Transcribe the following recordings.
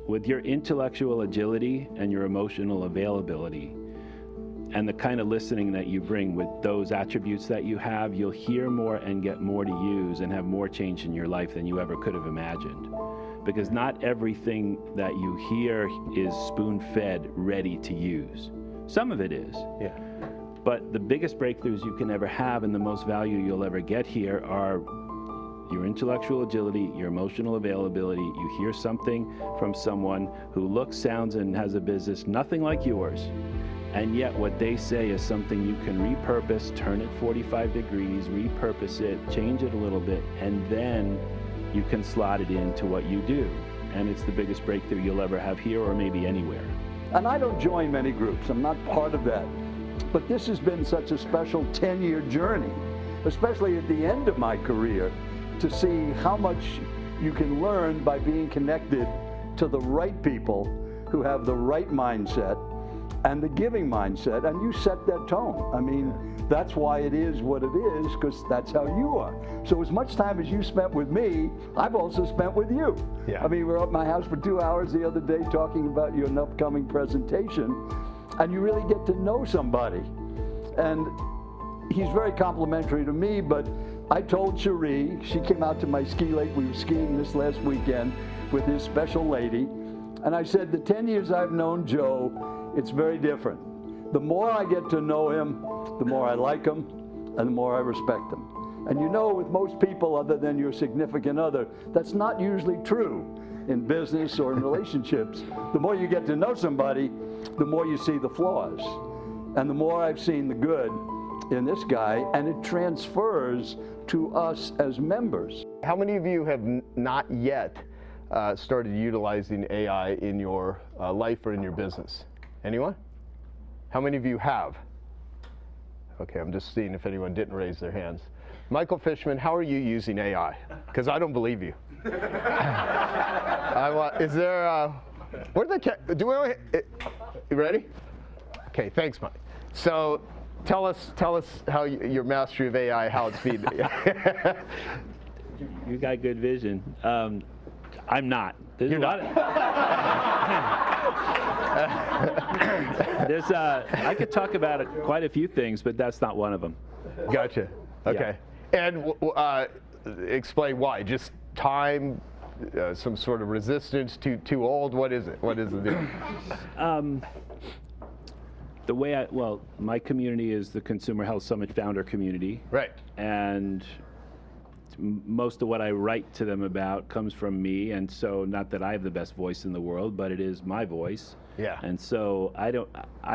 with your intellectual agility and your emotional availability and the kind of listening that you bring with those attributes that you have, you'll hear more and get more to use and have more change in your life than you ever could have imagined. Because not everything that you hear is spoon-fed, ready to use. Some of it is. Yeah. But the biggest breakthroughs you can ever have and the most value you'll ever get here are your intellectual agility, your emotional availability. You hear something from someone who looks, sounds, and has a business nothing like yours, and yet what they say is something you can repurpose, turn it 45 degrees, repurpose it, change it a little bit, and then you can slot it into what you do. And it's the biggest breakthrough you'll ever have here or maybe anywhere. And I don't join many groups, I'm not part of that. But this has been such a special 10-year journey, especially at the end of my career, to see how much you can learn by being connected to the right people who have the right mindset and the giving mindset, and you set that tone. I mean, that's why it is what it is, because that's how you are. So as much time as you spent with me, I've also spent with you. Yeah. I mean, we were at my house for 2 hours the other day talking about your upcoming presentation, and you really get to know somebody. And he's very complimentary to me, but I told Cherie, she came out to my ski lake, we were skiing this last weekend with his special lady, and I said, the 10 years I've known Joe, it's very different. The more I get to know him, the more I like him, and the more I respect him. And you know, with most people other than your significant other, that's not usually true in business or in relationships. The more you get to know somebody, the more you see the flaws. And the more I've seen the good in this guy, and it transfers to us as members. How many of you have not yet started utilizing AI in your life or in your business? Anyone? How many of you have? Okay, I'm just seeing if anyone didn't raise their hands. Michael Fishman, how are you using AI? Because I don't believe you. Is there, where did you ready? Okay, thanks, Mike. So tell us how your mastery of AI, how it's been. You got good vision. I'm not. You're not. I could talk about quite a few things, but that's not one of them. Gotcha. Okay. Yeah. And explain why. Just time, some sort of resistance, too old. What is it? What is the deal? The way my community is the Consumer Health Summit founder community. Right. And most of what I write to them about comes from me, and so not that I have the best voice in the world, but it is my voice. Yeah. And so I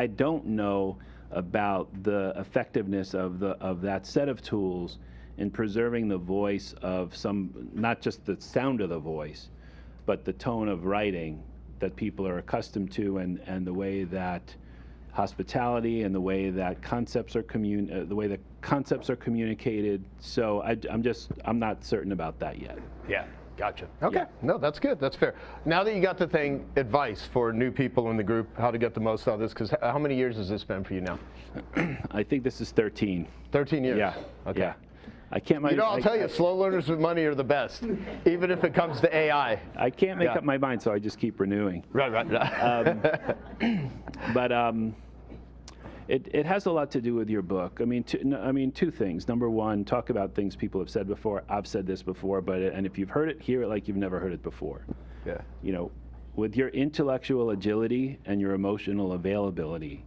don't know about the effectiveness of that set of tools in preserving the voice of not just the sound of the voice, but the tone of writing that people are accustomed to, and the way that hospitality and the way that concepts are communicated. So I'm not certain about that yet. Yeah, gotcha. Okay, yeah. No, that's good. That's fair. Now that you got the thing, advice for new people in the group, how to get the most out of this? Because how many years has this been for you now? I think this is 13. 13 years. Yeah. Okay. Yeah. I can't. I'll tell you, slow learners with money are the best, even if it comes to AI. I can't make up my mind, so I just keep renewing. Right. But it has a lot to do with your book. I mean, two things. Number one, talk about things people have said before. I've said this before, and if you've heard it, hear it like you've never heard it before. Yeah. You know, with your intellectual agility and your emotional availability,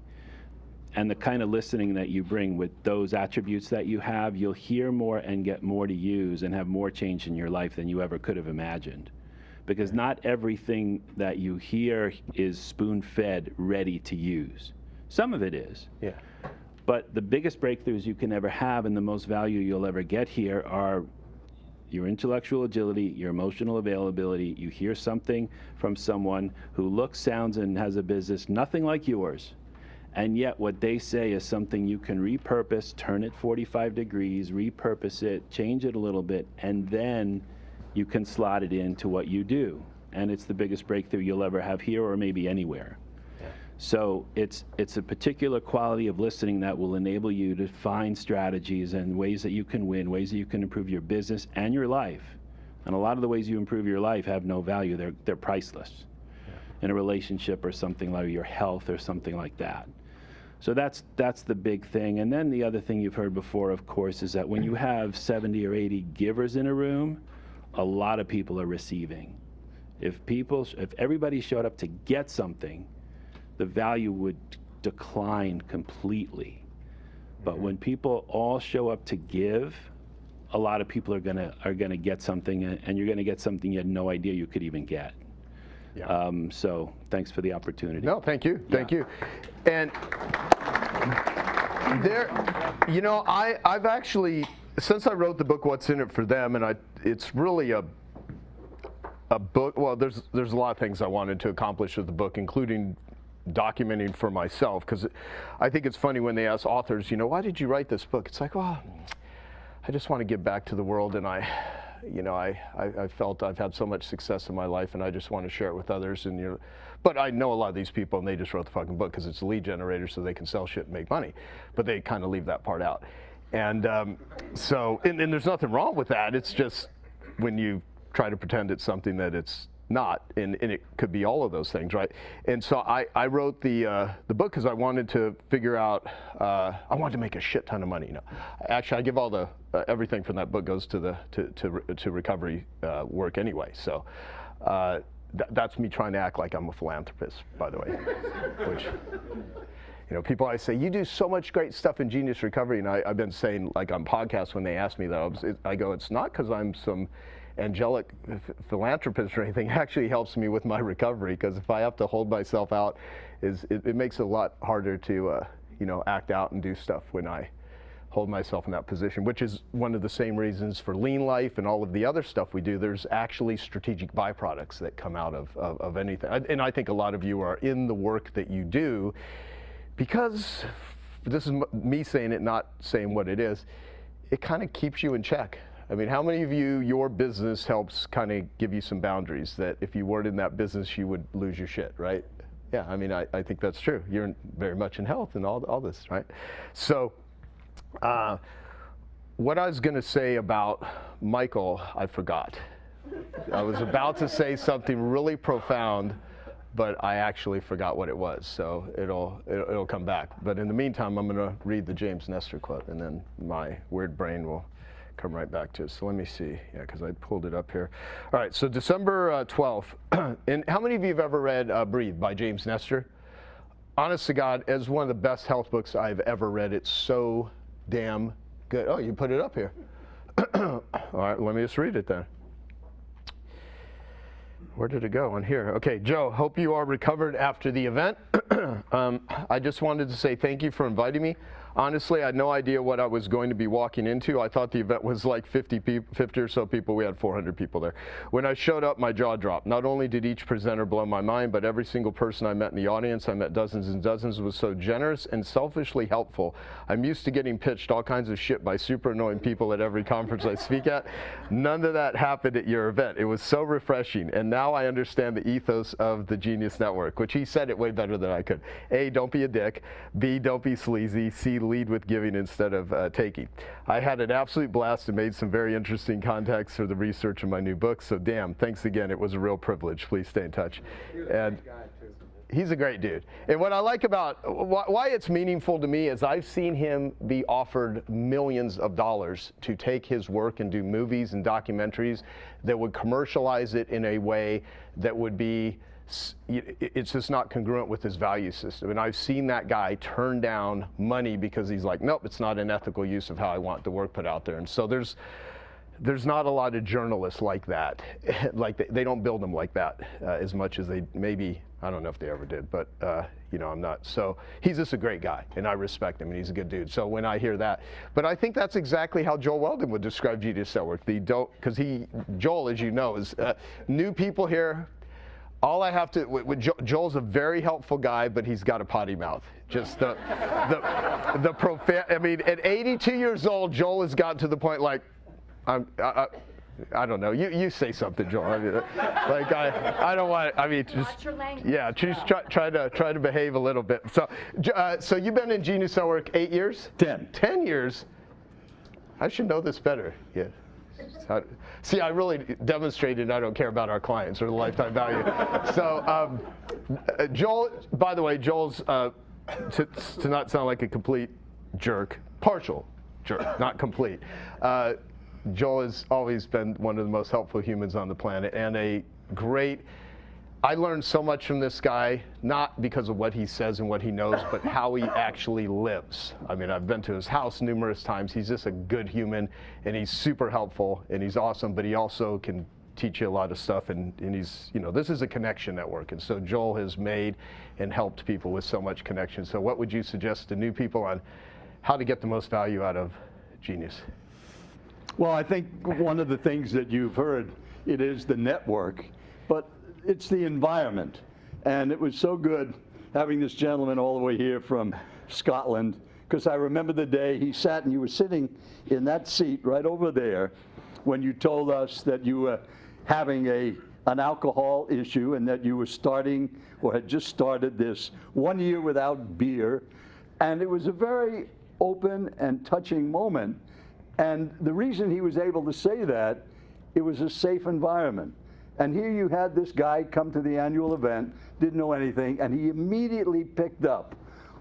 and the kind of listening that you bring with those attributes that you have, you'll hear more and get more to use and have more change in your life than you ever could have imagined. Because not everything that you hear is spoon-fed, ready to use. Some of it is. Yeah. But the biggest breakthroughs you can ever have and the most value you'll ever get here are your intellectual agility, your emotional availability. You hear something from someone who looks, sounds, and has a business nothing like yours, and yet what they say is something you can repurpose, turn it 45 degrees, repurpose it, change it a little bit, and then you can slot it into what you do. And it's the biggest breakthrough you'll ever have here or maybe anywhere. Yeah. So it's a particular quality of listening that will enable you to find strategies and ways that you can win, ways that you can improve your business and your life. And a lot of the ways you improve your life have no value. They're priceless. in a relationship or something like your health or something like that. So that's the big thing. And then the other thing you've heard before, of course, is that when you have 70 or 80 givers in a room, a lot of people are receiving. If everybody showed up to get something, the value would decline completely. But when people all show up to give, a lot of people are gonna get something, and you're gonna get something you had no idea you could even get. Yeah. So thanks for the opportunity. No, thank you, thank you. And there, you know, I've actually, since I wrote the book, What's in It for Them, and it's really a book. Well, there's a lot of things I wanted to accomplish with the book, including documenting for myself, because I think it's funny when they ask authors, you know, why did you write this book? It's like, well, I just want to give back to the world, and I felt I've had so much success in my life, and I just want to share it with others. And but I know a lot of these people, and they just wrote the fucking book because it's a lead generator, so they can sell shit and make money. But they kind of leave that part out. And so there's nothing wrong with that. It's just when you try to pretend it's something that it's not, and it could be all of those things, right? And so I wrote the book because I wanted to figure out, I wanted to make a shit ton of money. No, actually, I give all the everything from that book goes to recovery work anyway. So that's me trying to act like I'm a philanthropist, by the way. Which, you know, people always say, you do so much great stuff in Genius Recovery, and I've been saying, like on podcasts when they ask me that, I go, it's not because I'm some angelic philanthropist or anything. It actually helps me with my recovery, because if I have to hold myself out, it makes it a lot harder to act out and do stuff when I hold myself in that position, which is one of the same reasons for Lean Life and all of the other stuff we do. There's actually strategic byproducts that come out of anything. And I think a lot of you are in the work that you do because, this is me saying it, not saying what it is, it kind of keeps you in check. I mean, how many of you, your business helps kind of give you some boundaries that if you weren't in that business, you would lose your shit, right? Yeah, I mean, I think that's true. You're very much in health and all this, right? So what I was going to say about Michael, I forgot. I was about to say something really profound, but I actually forgot what it was. So it'll come back. But in the meantime, I'm going to read the James Nestor quote, and then my weird brain will come right back to it. So let me see, yeah, because I pulled it up here. All right, so December 12th. And how many of you have ever read Breathe by James Nestor? Honest to God, it's one of the best health books I've ever read. It's so damn good. Oh, you put it up here. All right, let me just read it then. Where did it go? On here. Okay, Joe, hope you are recovered after the event. I just wanted to say thank you for inviting me. Honestly, I had no idea what I was going to be walking into. I thought the event was like 50 or so people. We had 400 people there. When I showed up, my jaw dropped. Not only did each presenter blow my mind, but every single person I met in the audience, I met dozens and dozens, was so generous and selfishly helpful. I'm used to getting pitched all kinds of shit by super annoying people at every conference I speak at. None of that happened at your event. It was so refreshing. And now I understand the ethos of the Genius Network, which he said it way better than I could. A, don't be a dick. B, don't be sleazy. C, lead with giving instead of taking. I had an absolute blast and made some very interesting contacts for the research of my new book. So damn, thanks again. It was a real privilege. Please stay in touch. And he's a great dude. And what I like about why it's meaningful to me is I've seen him be offered millions of dollars to take his work and do movies and documentaries that would commercialize it in a way that would be, it's just not congruent with his value system. And I've seen that guy turn down money because he's like, nope, it's not an ethical use of how I want the work put out there. And so there's not a lot of journalists like that. Like they don't build them like that as much as they maybe, I don't know if they ever did, but I'm not. So he's just a great guy, and I respect him, and he's a good dude. So when I hear that, but I think that's exactly how Joel Weldon would describe Genius Network. Because Joel, as you know, is new people here. All I have to, Joel's a very helpful guy, but he's got a potty mouth. Just the I mean, at 82 years old, Joel has gotten to the point like, I don't know. You say something, Joel. I mean, like I don't want. I mean, just yeah. Just try to behave a little bit. So you've been in Genius Network 8 years? 10. 10 years. I should know this better. Yeah. See, I really demonstrated I don't care about our clients or the lifetime value. So, Joel, by the way, Joel's, to not sound like a complete jerk, partial jerk, not complete. Joel has always been one of the most helpful humans on the planet, and I learned so much from this guy, not because of what he says and what he knows, but how he actually lives. I mean, I've been to his house numerous times. He's just a good human, and he's super helpful, and he's awesome, but he also can teach you a lot of stuff, and he's, this is a connection network, and so Joel has made and helped people with so much connection. So what would you suggest to new people on how to get the most value out of Genius? Well, I think one of the things that you've heard, it is the network, but it's the environment. And it was so good having this gentleman all the way here from Scotland, because I remember the day he sat and you were sitting in that seat right over there when you told us that you were having an alcohol issue and that you were starting or had just started this 1 year without beer. And it was a very open and touching moment. And the reason he was able to say that, it was a safe environment. And here you had this guy come to the annual event, didn't know anything, and he immediately picked up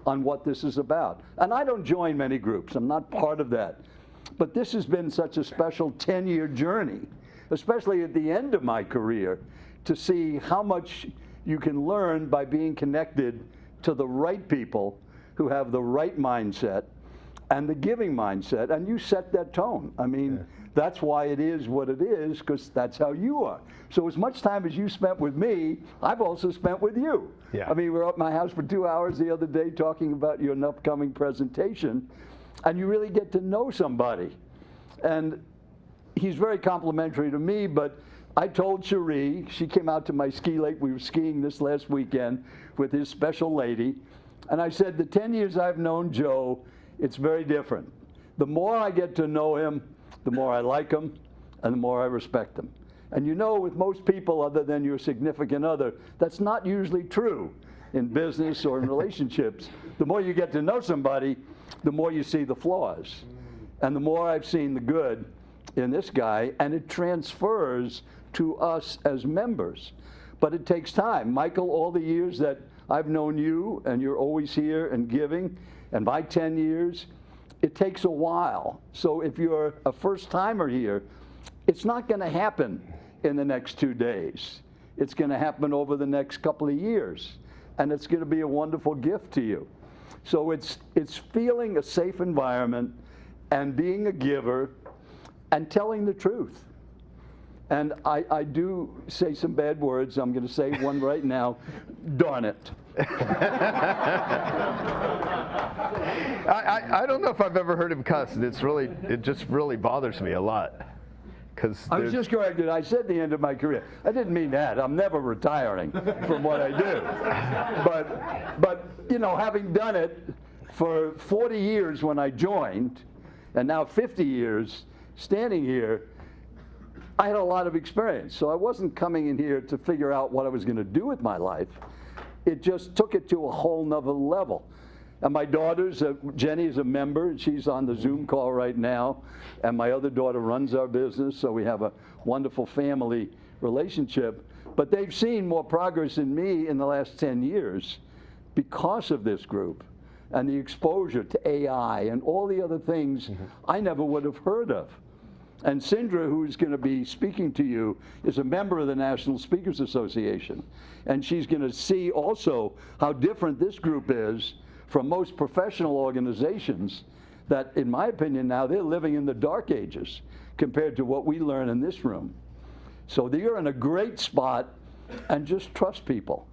on what this is about. And I don't join many groups, I'm not part of that. But this has been such a special 10-year journey, especially at the end of my career, to see how much you can learn by being connected to the right people who have the right mindset and the giving mindset, and you set that tone. I mean, that's why it is what it is, because that's how you are. So as much time as you spent with me, I've also spent with you. Yeah. I mean, we were at my house for 2 hours the other day talking about your upcoming presentation, and you really get to know somebody. And he's very complimentary to me, but I told Cherie, she came out to my ski lake, we were skiing this last weekend with his special lady, and I said, the 10 years I've known Joe, it's very different. The more I get to know him, the more I like him, and the more I respect him. And with most people other than your significant other, that's not usually true in business or in relationships. The more you get to know somebody, the more you see the flaws. And the more I've seen the good in this guy, and it transfers to us as members. But it takes time. Michael, all the years that I've known you, and you're always here and giving, and my 10 years, it takes a while. So if you're a first-timer here, it's not going to happen in the next 2 days. It's going to happen over the next couple of years, and it's going to be a wonderful gift to you. So it's feeling a safe environment and being a giver and telling the truth. And I do say some bad words. I'm going to say one right now. Darn it. I don't know if I've ever heard him cuss. It just really bothers me a lot. I was just corrected. I said the end of my career. I didn't mean that. I'm never retiring from what I do. But having done it for 40 years when I joined, and now 50 years standing here, I had a lot of experience. So I wasn't coming in here to figure out what I was going to do with my life. It just took it to a whole nother level. And my daughter's, Jenny is a member, and she's on the Zoom call right now. And my other daughter runs our business, so we have a wonderful family relationship. But they've seen more progress in me in the last 10 years because of this group and the exposure to AI and all the other things I never would have heard of. And Sindra, who's going to be speaking to you, is a member of the National Speakers Association. And she's going to see also how different this group is from most professional organizations that, in my opinion now, they're living in the dark ages compared to what we learn in this room. So you're in a great spot, and just trust people.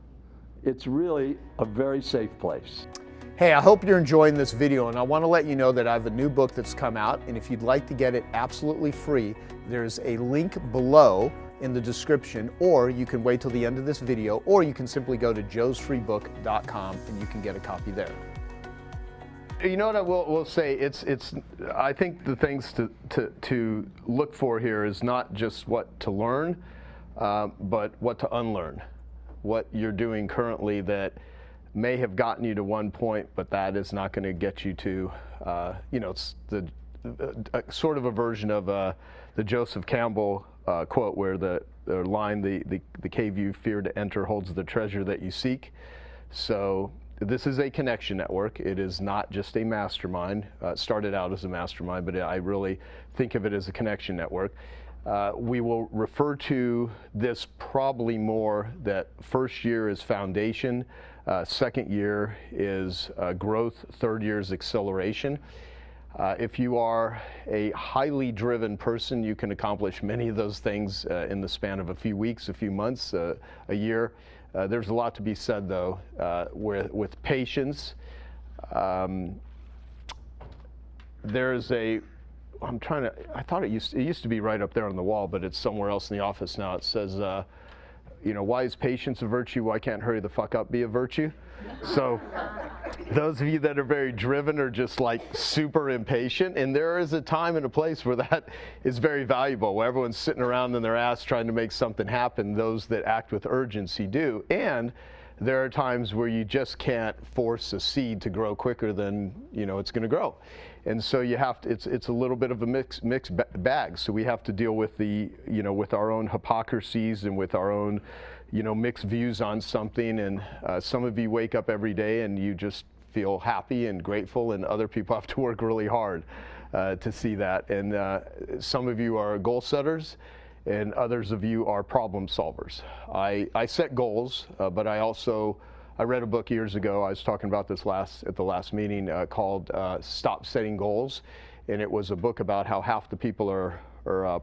It's really a very safe place. Hey, I hope you're enjoying this video, and I want to let you know that I have a new book that's come out, and if you'd like to get it absolutely free, there's a link below in the description, or you can wait till the end of this video, or you can simply go to joesfreebook.com and you can get a copy there. You know what I will say, I think the things to look for here is not just what to learn, but what to unlearn. What you're doing currently that may have gotten you to one point, but that is not going to get you to, it's sort of a version of the Joseph Campbell quote where the line, the cave you fear to enter holds the treasure that you seek. So this is a connection network. It is not just a mastermind. It started out as a mastermind, but I really think of it as a connection network. We will refer to this probably more that first year is foundation, second year is growth, third year is acceleration. If you are a highly driven person, you can accomplish many of those things in the span of a few weeks, a few months, a year. There's a lot to be said, though, with patience. There's a, I thought it used to be right up there on the wall, but it's somewhere else in the office now. It says, you know, why is patience a virtue? Why can't hurry the fuck up be a virtue? So those of you that are very driven are just like super impatient, and there is a time and a place where that is very valuable, where everyone's sitting around in their ass trying to make something happen. Those that act with urgency do. And there are times where you just can't force a seed to grow quicker than, you know, it's going to grow. And so you have to, it's a little bit of a mixed bag. So we have to deal with the, you know, with our own hypocrisies and with our own, you know, mixed views on something. And some of you wake up every day and you just feel happy and grateful, and other people have to work really hard to see that. And some of you are goal setters, and others of you are problem solvers. I set goals, but I read a book years ago. I was talking about this at the last meeting called Stop Setting Goals. And it was a book about how half the people are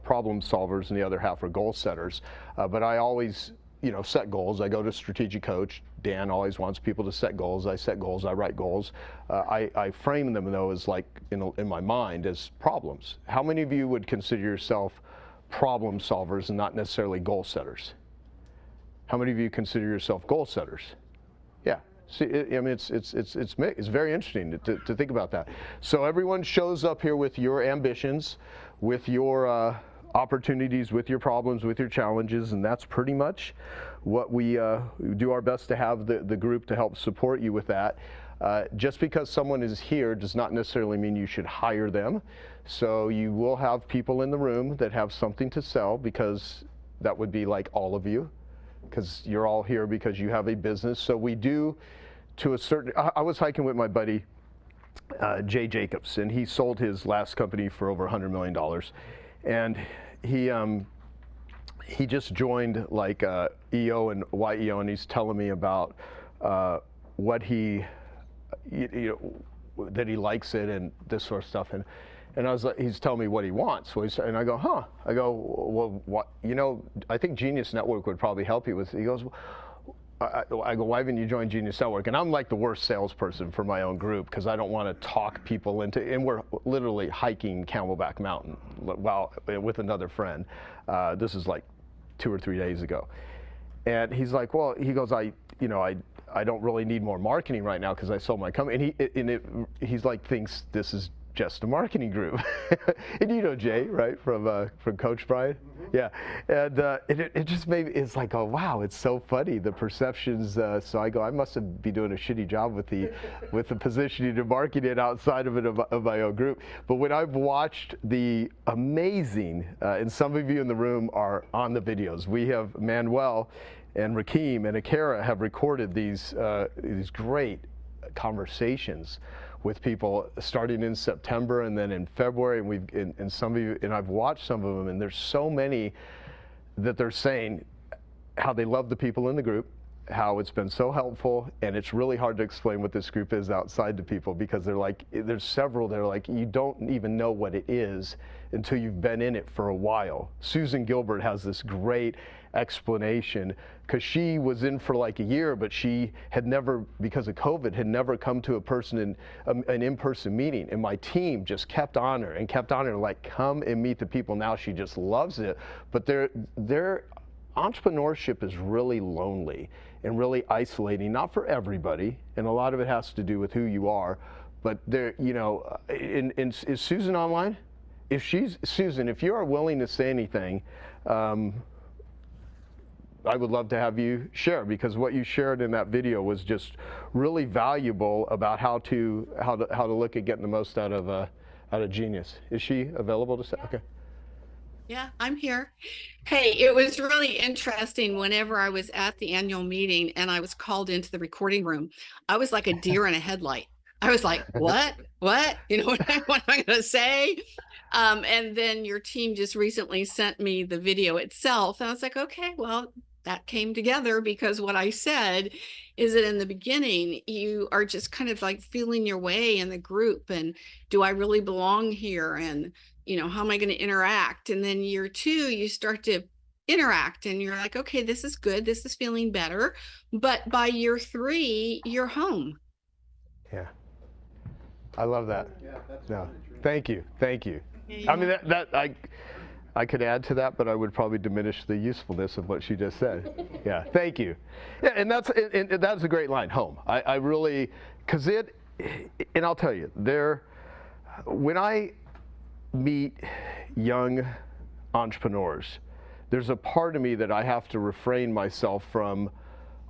problem solvers and the other half are goal setters. But I always, you know, set goals. I go to strategic coach. Dan always wants people to set goals. I set goals. I write goals. I frame them, though, as like in my mind as problems. How many of you would consider yourself problem solvers and not necessarily goal setters? How many of you consider yourself goal setters? Yeah. See, I mean, it's very interesting to think about that. So everyone shows up here with your ambitions, with your opportunities, with your problems, with your challenges, and that's pretty much what we do our best to have the group to help support you with that. Just because someone is here does not necessarily mean you should hire them. So you will have people in the room that have something to sell, because that would be like all of you, because you're all here because you have a business. So we do, to a certain, I was hiking with my buddy, Jay Jacobs, and he sold his last company for over $100 million. And he just joined like EO and YEO, and he's telling me about what he, you know, that he likes it and this sort of stuff. And I was like, he's telling me what he wants. So and I go, huh? I go, well, what? You know, I think Genius Network would probably help you with. He goes, I go, why haven't you joined Genius Network? And I'm like the worst salesperson for my own group, because I don't want to talk people into. And we're literally hiking Camelback Mountain while with another friend. This is like 2 or 3 days ago. And he's like, well, he goes, I don't really need more marketing right now because I sold my company. And he's like, thinks this is just a marketing group. And you know Jay, right, from Coach Brian? Mm-hmm. Yeah, and it just made me, it's like, oh wow, it's so funny, the perceptions. So I go, I must be doing a shitty job with the positioning and marketing outside of my own group. But when I've watched the amazing, and some of you in the room are on the videos, we have Manuel and Rakeem and Akara have recorded these great conversations with people starting in September and then in February, and some of you, and I've watched some of them, and there's so many that they're saying how they love the people in the group, how it's been so helpful, and it's really hard to explain what this group is outside to people, because they're like, there's several that are like, you don't even know what it is until you've been in it for a while. Susan Gilbert has this great explanation, because she was in for like a year, but she had never, because of COVID, had never come to an in-person meeting, and my team just kept on her, like, come and meet the people. Now she just loves it. But their entrepreneurship is really lonely and really isolating, not for everybody, and a lot of it has to do with who you are. But there, you know, is Susan online? If she's Susan, if you are willing to say anything, I would love to have you share, because what you shared in that video was just really valuable about how to look at getting the most out of Genius. Is she available to say? Okay. Yeah, I'm here. Hey, it was really interesting whenever I was at the annual meeting and I was called into the recording room. I was like a deer in a headlight. I was like, what? What? You know, what am I going to say? And then your team just recently sent me the video itself. And I was like, okay, well, that came together because what I said is that in the beginning, you are just kind of like feeling your way in the group and do I really belong here? And how am I going to interact? And then year two, you start to interact and you're like, okay, this is good. This is feeling better. But by year three, you're home. Yeah. I love that. Yeah, no. Thank you. Thank you. I mean, I could add to that, but I would probably diminish the usefulness of what she just said. Yeah, thank you. Yeah, and that's a great line, home. I really, because and I'll tell you, when I meet young entrepreneurs, there's a part of me that I have to refrain myself from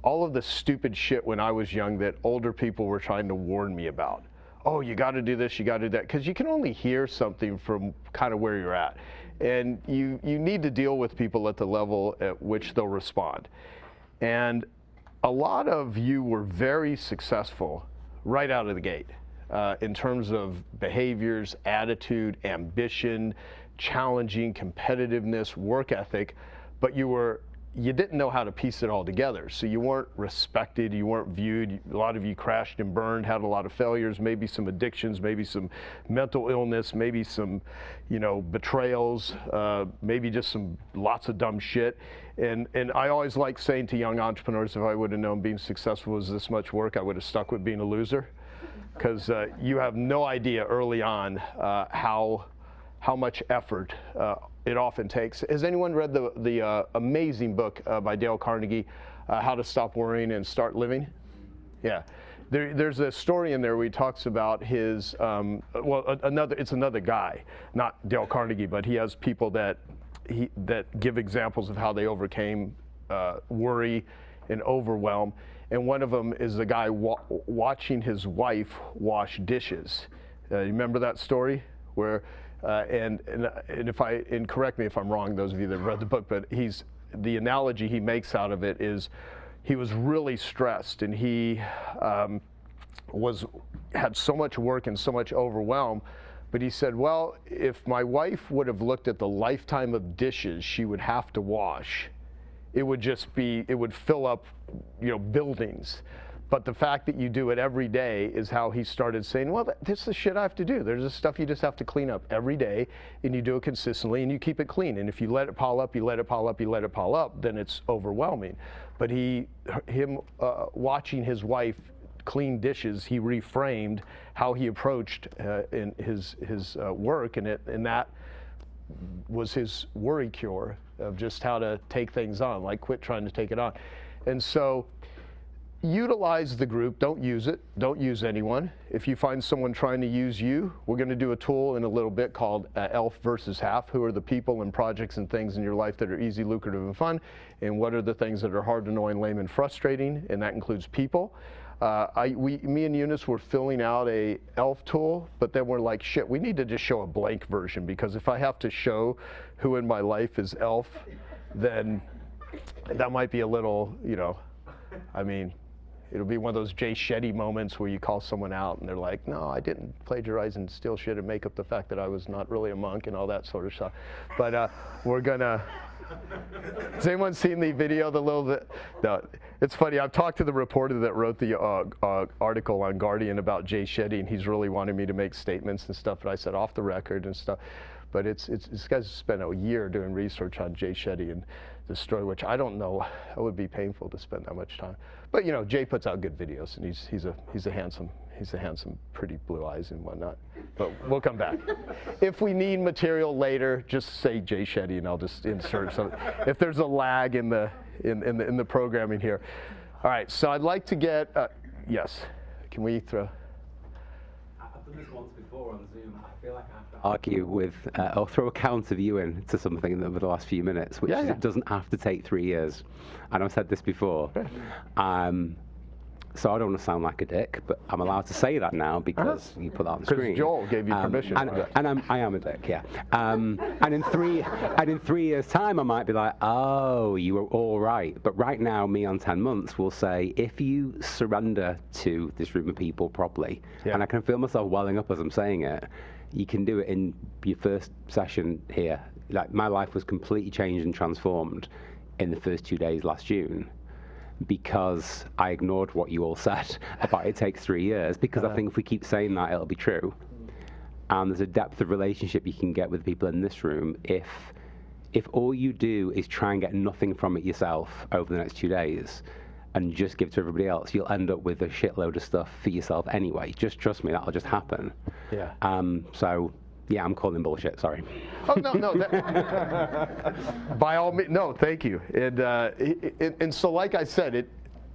all of the stupid shit when I was young that older people were trying to warn me about. Oh, you got to do this, you got to do that, because you can only hear something from kind of where you're at. And you need to deal with people at the level at which they'll respond. And a lot of you were very successful right out of the gate in terms of behaviors, attitude, ambition, challenging, competitiveness, work ethic, but you didn't know how to piece it all together. So you weren't respected, you weren't viewed. A lot of you crashed and burned, had a lot of failures, maybe some addictions, maybe some mental illness, maybe some, betrayals, maybe just lots of dumb shit. And I always like saying to young entrepreneurs, if I would have known being successful was this much work, I would have stuck with being a loser. Because you have no idea early on how much effort it often takes. Has anyone read the amazing book by Dale Carnegie, How to Stop Worrying and Start Living? Yeah. There's a story in there where he talks about his, it's another guy, not Dale Carnegie, but he has people that give examples of how they overcame worry and overwhelm. And one of them is the guy watching his wife wash dishes. You remember that story? Where and correct me if I'm wrong, those of you that read the book, but the analogy he makes out of it is he was really stressed and he had so much work and so much overwhelm, but he said, well, if my wife would have looked at the lifetime of dishes she would have to wash, it would fill up, buildings. But the fact that you do it every day is how he started saying, well, this is the shit I have to do. There's this stuff you just have to clean up every day, and you do it consistently, and you keep it clean. And if you let it pile up, you let it pile up, you let it pile up, then it's overwhelming. But him watching his wife clean dishes, he reframed how he approached in his work, and that was his worry cure of just how to take things on, like quit trying to take it on. And so utilize the group, don't use it, don't use anyone. If you find someone trying to use you, we're going to do a tool in a little bit called ELF versus HAF. Who are the people and projects and things in your life that are easy, lucrative, and fun? And what are the things that are hard, annoying, lame, and frustrating? And that includes people. Me and Eunice were filling out a ELF tool, but then we're like, shit, we need to just show a blank version, because if I have to show who in my life is ELF, then that might be a little, it'll be one of those Jay Shetty moments where you call someone out and they're like, no, I didn't plagiarize and steal shit and make up the fact that I was not really a monk and all that sort of stuff. But we're gonna, has anyone seen the video, the little bit? No, it's funny, I've talked to the reporter that wrote the article on Guardian about Jay Shetty, and he's really wanted me to make statements and stuff, but I said off the record and stuff. But this guy's spent a year doing research on Jay Shetty and the story, which I don't know, it would be painful to spend that much time. But Jay puts out good videos, and he's a handsome, pretty blue eyes and whatnot. But we'll come back. If we need material later, just say Jay Shetty, and I'll just insert some. If there's a lag in the programming here. All right, so I'd like to get yes. Can we throw? I've done this once before on Zoom. I feel like I have to argue with or throw a counter view into something over the last few minutes, which is it doesn't have to take 3 years. And I've said this before. So I don't want to sound like a dick, but I'm allowed to say that now because you put that on the screen. Because Joel gave you permission. And I am a dick, yeah. And in 3 years' time, I might be like, oh, you were all right. But right now, me on 10 months will say, if you surrender to this room of people properly, and I can feel myself welling up as I'm saying it, you can do it in your first session here. Like, my life was completely changed and transformed in the first 2 days last June, because I ignored what you all said about it takes 3 years, because I think if we keep saying that, it'll be true. And there's a depth of relationship you can get with people in this room if all you do is try and get nothing from it yourself over the next 2 days and just give to everybody else, you'll end up with a shitload of stuff for yourself anyway. Just trust me, that'll just happen. Yeah. So yeah, I'm calling bullshit, sorry. Oh, no. By all means, no, thank you. And so, like I said,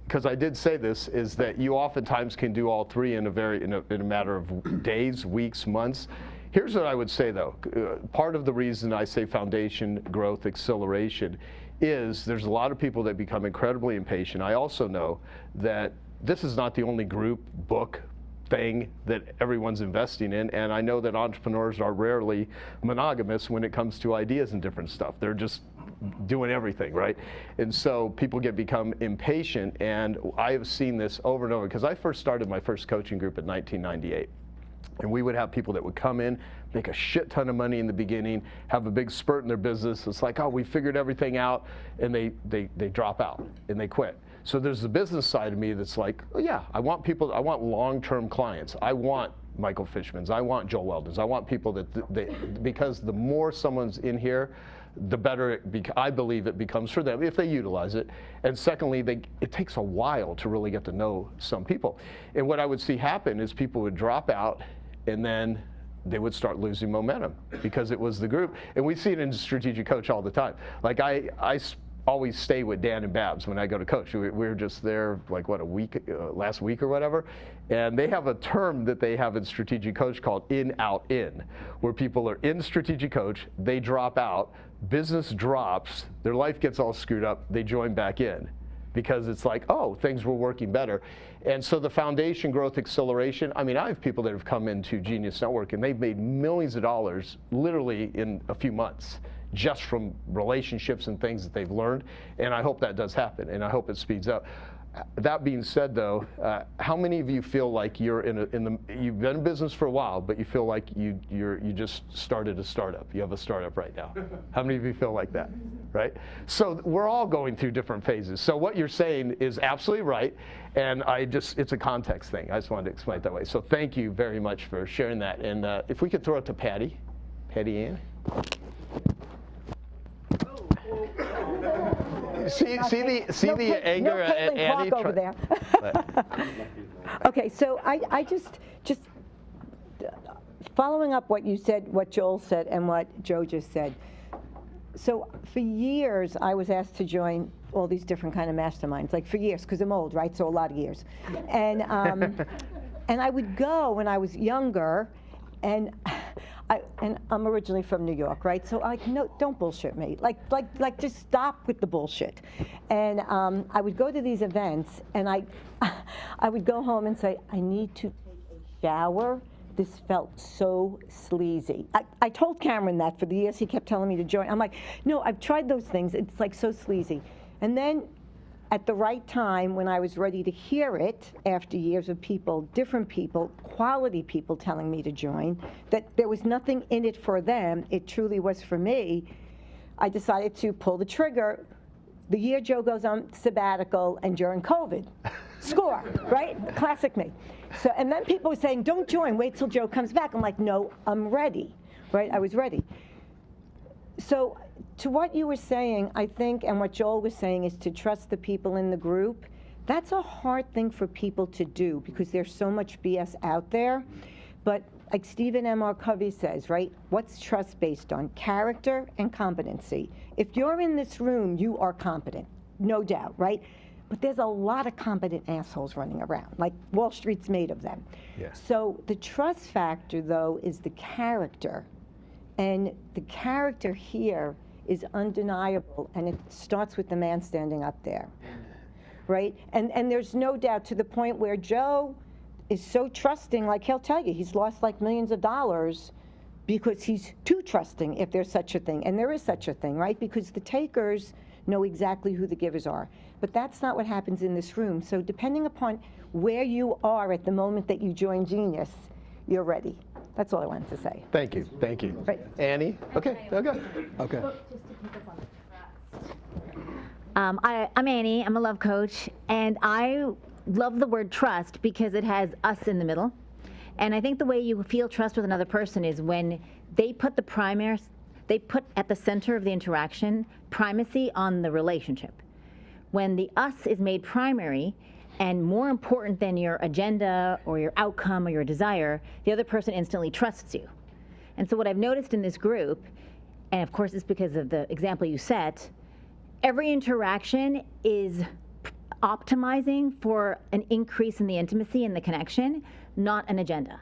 because I did say this, is that you oftentimes can do all three in a matter of days, weeks, months. Here's what I would say, though. Part of the reason I say foundation, growth, acceleration is there's a lot of people that become incredibly impatient. I also know that this is not the only group, book, thing that everyone's investing in, and I know that entrepreneurs are rarely monogamous when it comes to ideas and different stuff. They're just doing everything, right? And so people become impatient, and I have seen this over and over, because I first started my first coaching group in 1998. And we would have people that would come in, make a shit ton of money in the beginning, have a big spurt in their business. It's like, oh, we figured everything out, and they drop out and they quit. So there's the business side of me that's like, oh yeah, I want long-term clients. I want Michael Fishmans. I want Joel Weldon's. I want people because the more someone's in here, the better I believe it becomes for them if they utilize it. And secondly, it takes a while to really get to know some people. And what I would see happen is people would drop out, and then they would start losing momentum because it was the group. And we see it in Strategic Coach all the time. Like I always stay with Dan and Babs when I go to coach. We were just there like what, a week, last week or whatever, and they have a term that they have in Strategic Coach called in, out, in, where people are in Strategic Coach, they drop out, business drops, their life gets all screwed up, they join back in, because it's like, oh, things were working better. And so the foundation, growth, acceleration, I mean, I have people that have come into Genius Network and they've made millions of dollars literally in a few months, just from relationships and things that they've learned. And I hope that does happen, and I hope it speeds up. That being said, though, how many of you feel like you're you've been in business for a while, but you feel like you just started a startup? You have a startup right now. How many of you feel like that, right? So we're all going through different phases. So what you're saying is absolutely right, and it's a context thing. I just wanted to explain it that way. So thank you very much for sharing that. And if we could throw it to Patty Ann. See the anger at Andy over there. Okay, so I just following up what you said, what Joel said, and what Joe just said. So for years, I was asked to join all these different kind of masterminds, like for years, because I'm old, right? So a lot of years, and and I would go when I was younger, and I'm originally from New York, right? So no, don't bullshit me. Like just stop with the bullshit. And I would go to these events, and I would go home and say, I need to take a shower. This felt so sleazy. I told Cameron that for the years he kept telling me to join. I'm like, no, I've tried those things. It's like so sleazy. And then at the right time, when I was ready to hear it, after years of different people, quality people telling me to join, that there was nothing in it for them, it truly was for me, I decided to pull the trigger. The year Joe goes on sabbatical and during COVID. Score, right? Classic me. So, and then people were saying, don't join, wait till Joe comes back. I'm like, no, I'm ready, right? I was ready. So to what you were saying, I think, and what Joel was saying, is to trust the people in the group. That's a hard thing for people to do because there's so much BS out there. But like Stephen M. R. Covey says, right, what's trust based on? Character and competency. If you're in this room, you are competent, no doubt, right? But there's a lot of competent assholes running around, like Wall Street's made of them. Yeah. So the trust factor, though, is the character. And the character here is undeniable, and it starts with the man standing up there. right? And there's no doubt, to the point where Joe is so trusting, like he'll tell you, he's lost like millions of dollars because he's too trusting, if there's such a thing. And there is such a thing, right? Because the takers know exactly who the givers are. But that's not what happens in this room. So depending upon where you are at the moment that you join Genius, you're ready. That's all I wanted to say. Thank you, thank you. Right. Annie? Okay, okay. Okay. I'm Annie, I'm a love coach, and I love the word trust because it has us in the middle. And I think the way you feel trust with another person is when they put at the center of the interaction primacy on the relationship. When the us is made primary and more important than your agenda or your outcome or your desire, the other person instantly trusts you. And so what I've noticed in this group, and of course it's because of the example you set, every interaction is optimizing for an increase in the intimacy and the connection, not an agenda.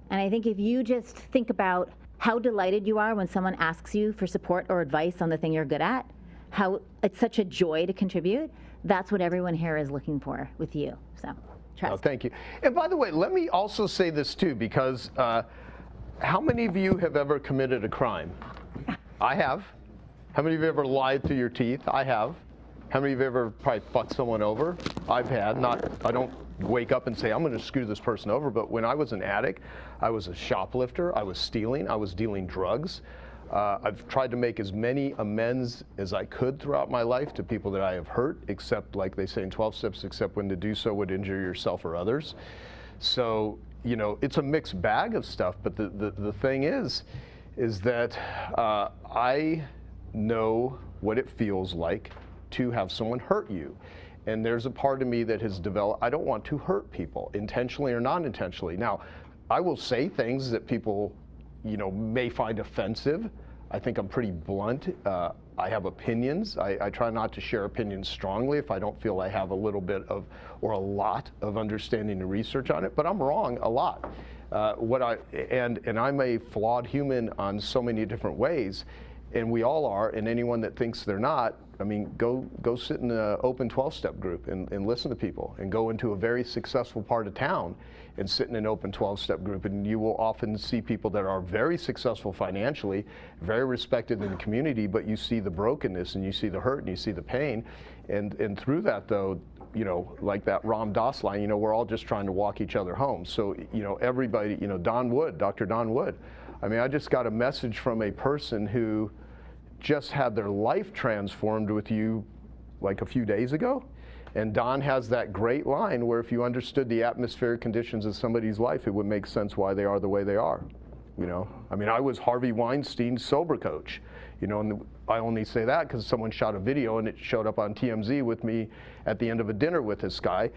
And I think if you just think about how delighted you are when someone asks you for support or advice on the thing you're good at, how it's such a joy to contribute, that's what everyone here is looking for with you. So, trust. Oh, thank you. And by the way, let me also say this too, because how many of you have ever committed a crime? I have. How many of you have ever lied through your teeth? I have. How many of you have ever probably fucked someone over? I've had. I don't wake up and say, I'm going to screw this person over, but when I was an addict, I was a shoplifter, I was stealing, I was dealing drugs. I've tried to make as many amends as I could throughout my life to people that I have hurt, except, like they say in 12 steps, except when to do so would injure yourself or others. So, you know, it's a mixed bag of stuff, but the thing is that I know what it feels like to have someone hurt you. And there's a part of me that has developed, I don't want to hurt people, intentionally or non-intentionally. Now, I will say things that people, you know, may find offensive. I think I'm pretty blunt. I have opinions. I try not to share opinions strongly if I don't feel I have a little bit of, or a lot of understanding and research on it, but I'm wrong a lot. And I'm a flawed human on so many different ways, and we all are, and anyone that thinks they're not, I mean, go sit in an open 12-step group and listen to people, and go into a very successful part of town and sit in an open 12-step group, and you will often see people that are very successful financially, very respected in the community, but you see the brokenness and you see the hurt and you see the pain, and through that, though, you know, like that Ram Dass line, you know, we're all just trying to walk each other home. So, you know, everybody, you know, Dr. Don Wood, I mean, I just got a message from a person who just had their life transformed with you like a few days ago. And Don has that great line where if you understood the atmospheric conditions of somebody's life, it would make sense why they are the way they are. You know, I mean, I was Harvey Weinstein's sober coach, you know, and I only say that because someone shot a video and it showed up on TMZ with me at the end of a dinner with this guy.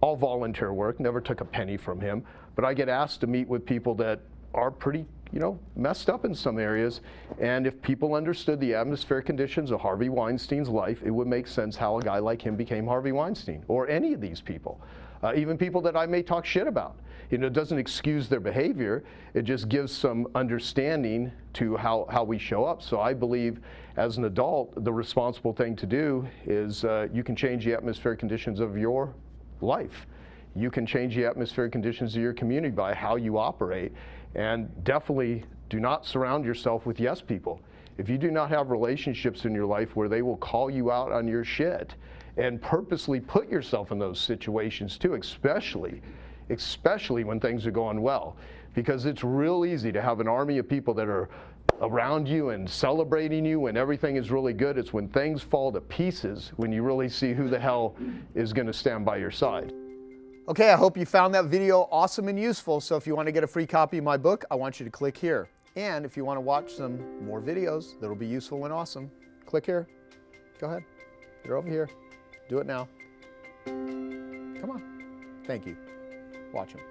All volunteer work, never took a penny from him, but I get asked to meet with people that are pretty, you know, messed up in some areas, and if people understood the atmospheric conditions of Harvey Weinstein's life, it would make sense how a guy like him became Harvey Weinstein, or any of these people, even people that I may talk shit about. You know, it doesn't excuse their behavior, it just gives some understanding to how we show up. So I believe, as an adult, the responsible thing to do is you can change the atmospheric conditions of your life. You can change the atmospheric conditions of your community by how you operate. And definitely do not surround yourself with yes people. If you do not have relationships in your life where they will call you out on your shit, and purposely put yourself in those situations too, especially when things are going well, because it's real easy to have an army of people that are around you and celebrating you when everything is really good. It's when things fall to pieces when you really see who the hell is going to stand by your side. Okay, I hope you found that video awesome and useful. So if you want to get a free copy of my book, I want you to click here. And if you want to watch some more videos that'll be useful and awesome, click here. Go ahead. They're over here. Do it now. Come on. Thank you. Watch them.